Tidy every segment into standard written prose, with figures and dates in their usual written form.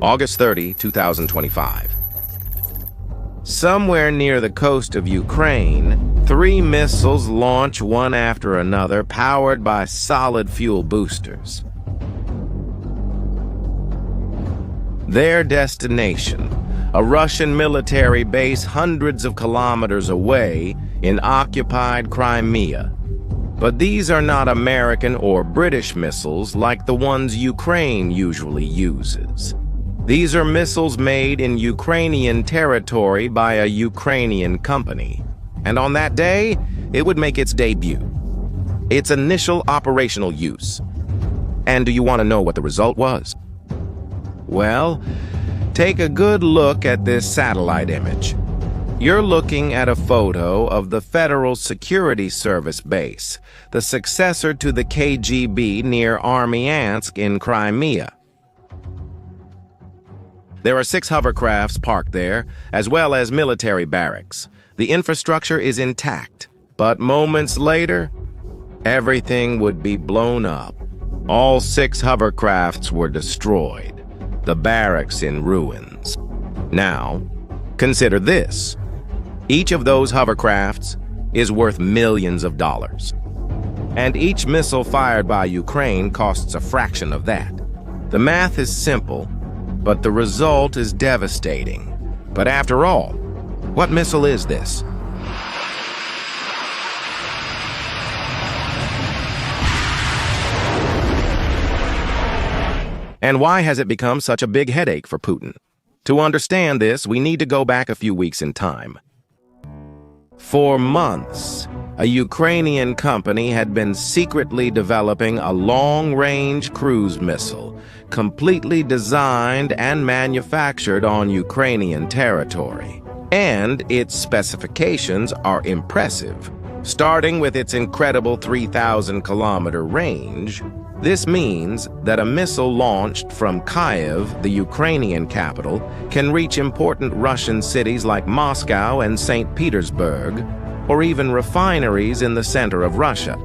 August 30, 2025. Somewhere near the coast of Ukraine, 3 missiles launch one after another, powered by solid fuel boosters. Their destination, a Russian military base hundreds of kilometers away in occupied Crimea. But these are not American or British missiles like the ones Ukraine usually uses. These are missiles made in Ukrainian territory by a Ukrainian company. And on that day, it would make its debut. Its initial operational use. And do you want to know what the result was? Well, take a good look at this satellite image. You're looking at a photo of the Federal Security Service base, the successor to the KGB near Armyansk in Crimea. There are 6 hovercrafts parked there, as well as military barracks. The infrastructure is intact, but moments later, everything would be blown up. All 6 hovercrafts were destroyed, the barracks in ruins. Now, consider this. Each of those hovercrafts is worth millions of dollars. And each missile fired by Ukraine costs a fraction of that. The math is simple, but the result is devastating. But after all, what missile is this? And why has it become such a big headache for Putin? To understand this, we need to go back a few weeks in time. For months, a Ukrainian company had been secretly developing a long-range cruise missile, completely designed and manufactured on Ukrainian territory. And its specifications are impressive. Starting with its incredible 3,000-kilometer range, this means that a missile launched from Kyiv, the Ukrainian capital, can reach important Russian cities like Moscow and St. Petersburg, or even refineries in the center of Russia.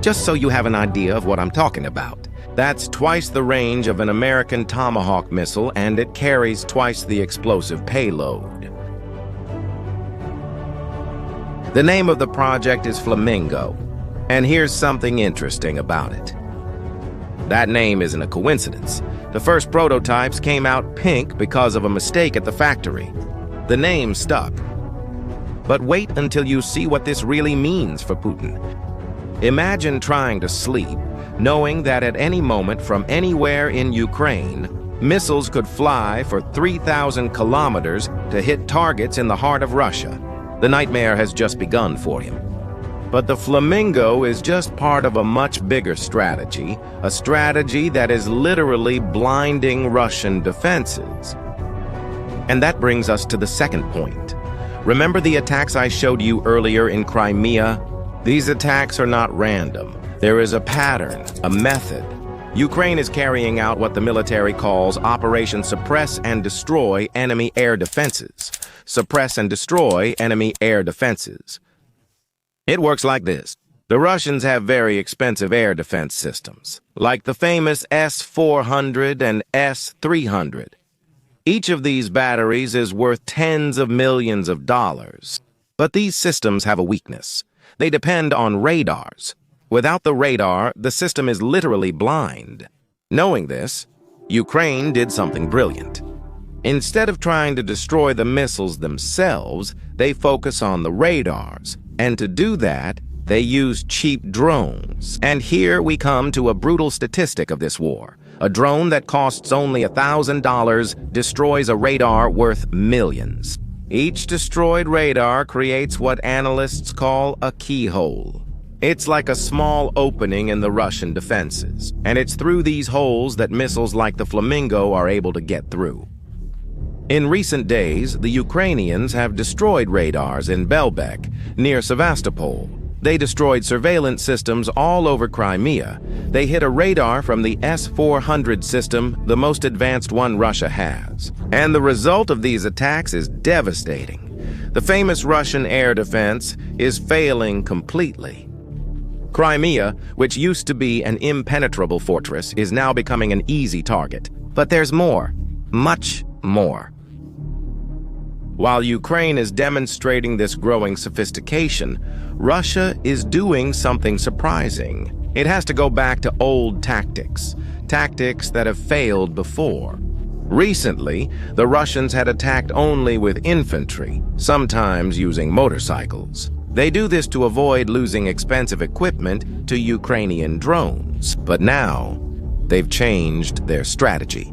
Just so you have an idea of what I'm talking about, that's twice the range of an American Tomahawk missile, and it carries twice the explosive payload. The name of the project is Flamingo, and here's something interesting about it. That name isn't a coincidence. The first prototypes came out pink because of a mistake at the factory. The name stuck. But wait until you see what this really means for Putin. Imagine trying to sleep, knowing that at any moment from anywhere in Ukraine, missiles could fly for 3,000 kilometers to hit targets in the heart of Russia. The nightmare has just begun for him. But the Flamingo is just part of a much bigger strategy, a strategy that is literally blinding Russian defenses. And that brings us to the second point. Remember the attacks I showed you earlier in Crimea? These attacks are not random. There is a pattern, a method. Ukraine is carrying out what the military calls Operation Suppress and Destroy Enemy Air Defenses. Suppress and destroy enemy air defenses. It works like this. The Russians have very expensive air defense systems, like the famous S-400 and S-300. Each of these batteries is worth tens of millions of dollars. But these systems have a weakness. They depend on radars. Without the radar, the system is literally blind. Knowing this, Ukraine did something brilliant. Instead of trying to destroy the missiles themselves, they focus on the radars. And to do that, they use cheap drones. And here we come to a brutal statistic of this war. A drone that costs only $1,000 destroys a radar worth millions. Each destroyed radar creates what analysts call a keyhole. It's like a small opening in the Russian defenses. And it's through these holes that missiles like the Flamingo are able to get through. In recent days, the Ukrainians have destroyed radars in Belbek, near Sevastopol. They destroyed surveillance systems all over Crimea. They hit a radar from the S-400 system, the most advanced one Russia has. And the result of these attacks is devastating. The famous Russian air defense is failing completely. Crimea, which used to be an impenetrable fortress, is now becoming an easy target. But there's more. much more. While Ukraine is demonstrating this growing sophistication, Russia is doing something surprising. It has to go back to old tactics that have failed before. Recently, the Russians had attacked only with infantry, sometimes using motorcycles. They do this to avoid losing expensive equipment to Ukrainian drones, but now they've changed their strategy.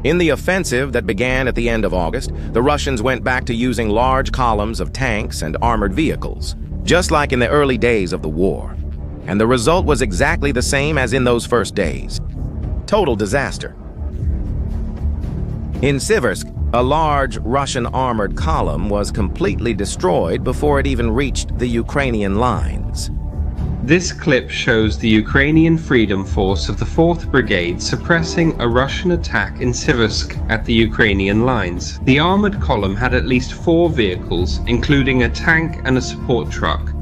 In the offensive that began at the end of August, the Russians went back to using large columns of tanks and armored vehicles, just like in the early days of the war. And the result was exactly the same as in those first days. Total disaster. In Siversk, a large Russian armored column was completely destroyed before it even reached the Ukrainian lines. This clip shows the Ukrainian Freedom Force of the 4th Brigade suppressing a Russian attack in Siversk at the Ukrainian lines. The armored column had at least 4 vehicles, including a tank and a support truck.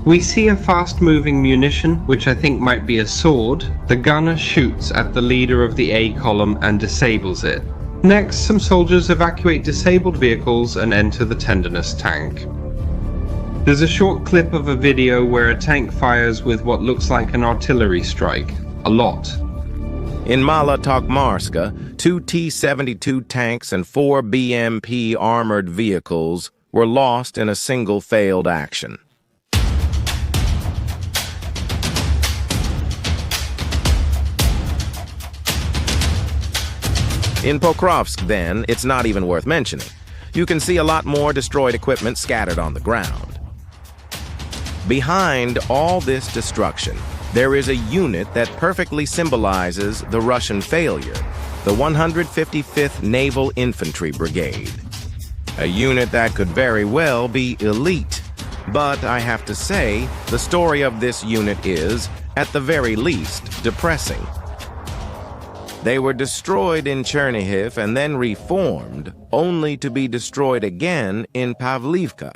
We see a fast-moving munition, which I think might be a sword. The gunner shoots at the leader of the A column and disables it. Next, some soldiers evacuate disabled vehicles and enter the tenderness tank. There's a short clip of a video where a tank fires with what looks like an artillery strike. A lot. In Mala Tokmarska, 2 T-72 tanks and 4 BMP armored vehicles were lost in a single failed action. In Pokrovsk, then, it's not even worth mentioning. You can see a lot more destroyed equipment scattered on the ground. Behind all this destruction, there is a unit that perfectly symbolizes the Russian failure, the 155th Naval Infantry Brigade. A unit that could very well be elite, but I have to say, the story of this unit is, at the very least, depressing. They were destroyed in Chernihiv and then reformed, only to be destroyed again in Pavlivka.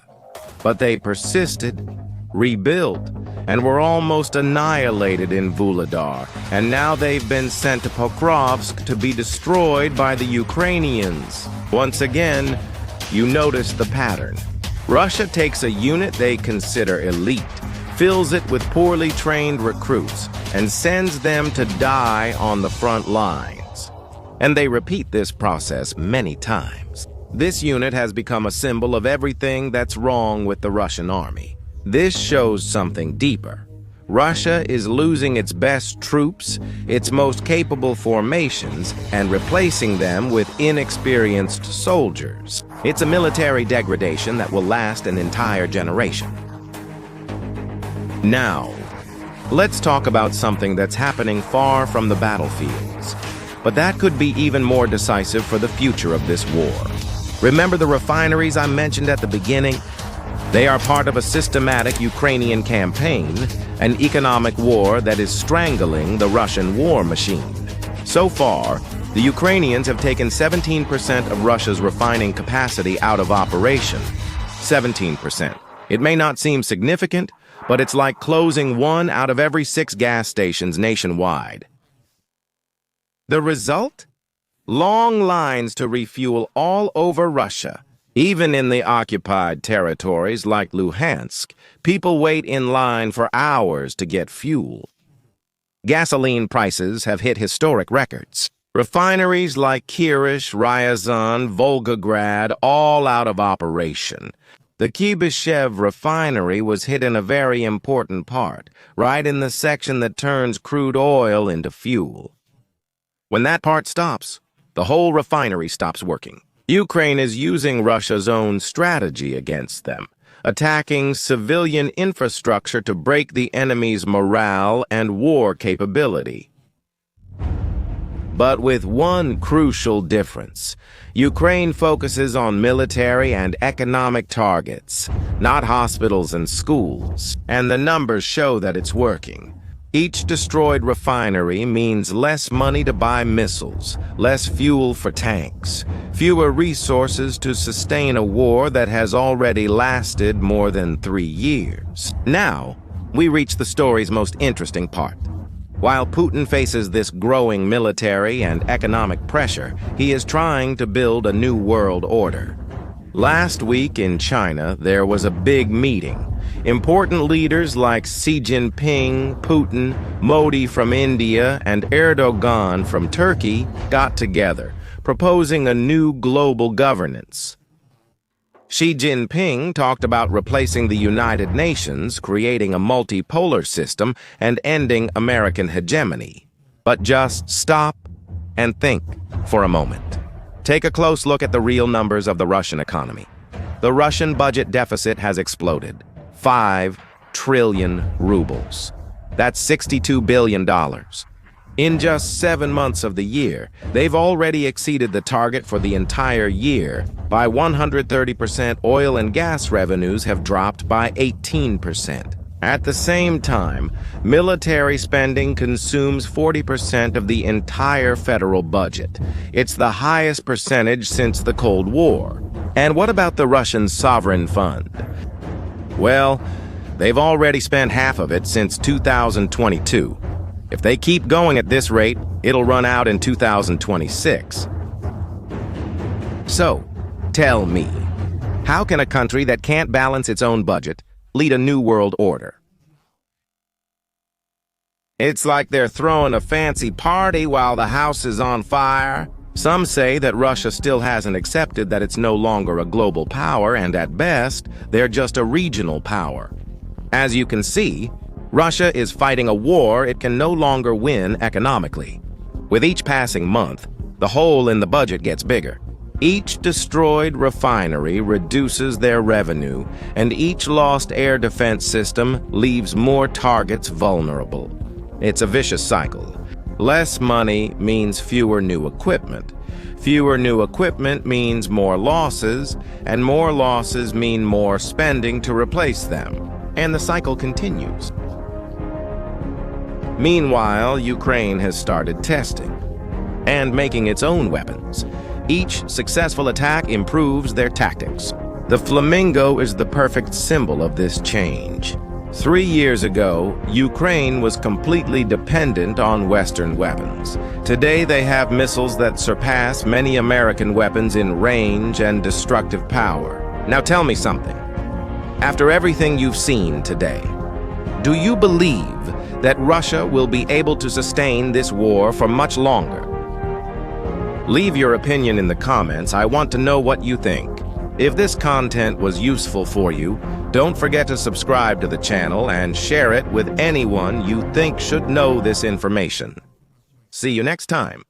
But they persisted, rebuilt, and were almost annihilated in Vuhledar, and now they've been sent to Pokrovsk to be destroyed by the Ukrainians. Once again, you notice the pattern. Russia takes a unit they consider elite, fills it with poorly trained recruits, and sends them to die on the front lines. And they repeat this process many times. This unit has become a symbol of everything that's wrong with the Russian army. This shows something deeper. Russia is losing its best troops, its most capable formations, and replacing them with inexperienced soldiers. It's a military degradation that will last an entire generation. Now, let's talk about something that's happening far from the battlefields, but that could be even more decisive for the future of this war. Remember the refineries I mentioned at the beginning? They are part of a systematic Ukrainian campaign, an economic war that is strangling the Russian war machine. So far, the Ukrainians have taken 17% of Russia's refining capacity out of operation. 17%. It may not seem significant, but it's like closing 1 out of every 6 gas stations nationwide. The result? Long lines to refuel all over Russia. Even in the occupied territories like Luhansk, people wait in line for hours to get fuel. Gasoline prices have hit historic records. Refineries like Kirish, Ryazan, Volgograd, all out of operation. The Kibyshev refinery was hit in a very important part, right in the section that turns crude oil into fuel. When that part stops, the whole refinery stops working. Ukraine is using Russia's own strategy against them, attacking civilian infrastructure to break the enemy's morale and war capability. But with one crucial difference. Ukraine focuses on military and economic targets, not hospitals and schools, and the numbers show that it's working. Each destroyed refinery means less money to buy missiles, less fuel for tanks, fewer resources to sustain a war that has already lasted more than 3 years. Now, we reach the story's most interesting part. While Putin faces this growing military and economic pressure, he is trying to build a new world order. Last week in China, there was a big meeting. Important leaders like Xi Jinping, Putin, Modi from India, and Erdogan from Turkey got together, proposing a new global governance. Xi Jinping talked about replacing the United Nations, creating a multipolar system, and ending American hegemony. But just stop and think for a moment. Take a close look at the real numbers of the Russian economy. The Russian budget deficit has exploded. 5 trillion rubles. That's $62 billion. In just 7 months of the year, they've already exceeded the target for the entire year. By 130%, oil and gas revenues have dropped by 18%. At the same time, military spending consumes 40% of the entire federal budget. It's the highest percentage since the Cold War. And what about the Russian sovereign fund? Well, they've already spent half of it since 2022. If they keep going at this rate, it'll run out in 2026. So, tell me, how can a country that can't balance its own budget lead a new world order? It's like they're throwing a fancy party while the house is on fire. Some say that Russia still hasn't accepted that it's no longer a global power, and at best, they're just a regional power. As you can see, Russia is fighting a war it can no longer win economically. With each passing month, the hole in the budget gets bigger. Each destroyed refinery reduces their revenue, and each lost air defense system leaves more targets vulnerable. It's a vicious cycle. Less money means fewer new equipment. Fewer new equipment means more losses, and more losses mean more spending to replace them. And the cycle continues. Meanwhile, Ukraine has started testing and making its own weapons. Each successful attack improves their tactics. The Flamingo is the perfect symbol of this change. 3 years ago, Ukraine was completely dependent on Western weapons. Today, they have missiles that surpass many American weapons in range and destructive power. Now tell me something. After everything you've seen today, do you believe that Russia will be able to sustain this war for much longer? Leave your opinion in the comments. I want to know what you think. If this content was useful for you, don't forget to subscribe to the channel and share it with anyone you think should know this information. See you next time.